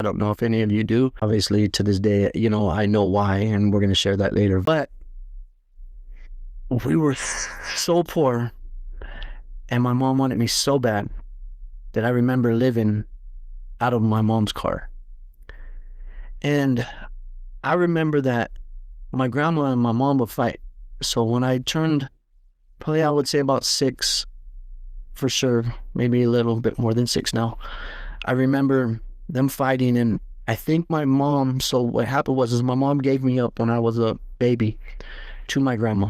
I don't know if any of you do. Obviously, to this day, I know why, and we're going to share that later. But we were so poor, and my mom wanted me so bad that I remember living out of my mom's car. And I remember that my grandma and my mom would fight. So when I turned, probably I would say about 6, for sure, maybe a little bit more than 6 now, I remember them fighting. And I think my mom, so what happened was is my mom gave me up when I was a baby to my grandma.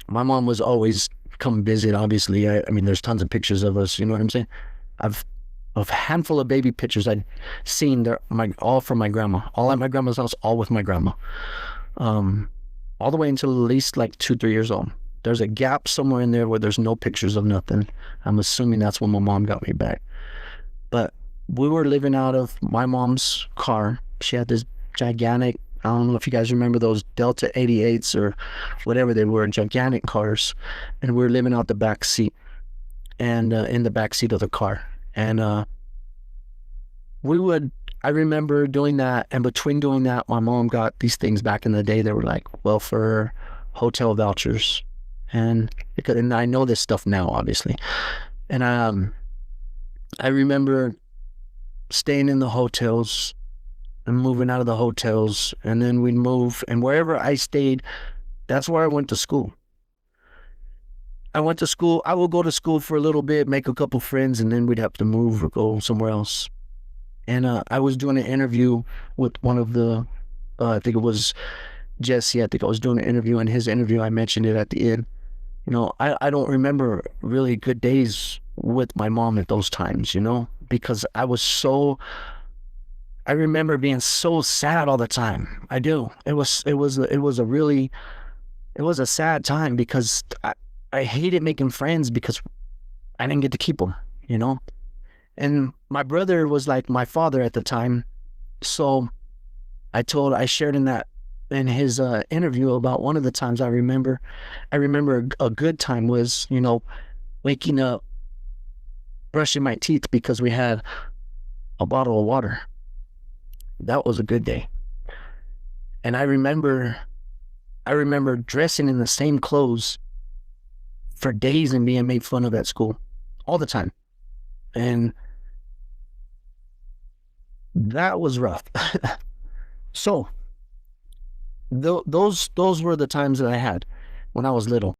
My mom was always come visit, obviously. I mean, there's tons of pictures of us, you know what I'm saying? I've a handful of baby pictures I'd seen there, all from my grandma, all at my grandma's house, all with my grandma, all the way until at least like 2, 3 years old. There's a gap somewhere in there where there's no pictures of nothing. I'm assuming that's when my mom got me back. But we were living out of my mom's car. She had this gigantic, I don't know if you guys remember those Delta 88s or whatever they were, gigantic cars. And we were living out the back seat and in the back seat of the car. And I remember doing that. And between doing that, my mom got these things back in the day. They were like welfare, hotel vouchers. And I know this stuff now, obviously. And I remember staying in the hotels and moving out of the hotels, and then we'd move, and wherever I stayed, that's where I went to school. I would go to school for a little bit, make a couple friends, and then we'd have to move or go somewhere else. And I was doing an interview with one of the, I think it was Jesse. I think I was doing an interview, and his interview, I mentioned it at the end. I don't remember really good days with my mom at those times, because I remember being so sad all the time. I do. It was a sad time because I hated making friends because I didn't get to keep them, And my brother was like my father at the time. So I shared in his interview about one of the times I remember a good time was, waking up, brushing my teeth because we had a bottle of water. That was a good day. And I remember dressing in the same clothes for days and being made fun of at school all the time. And that was rough. So those were the times that I had when I was little.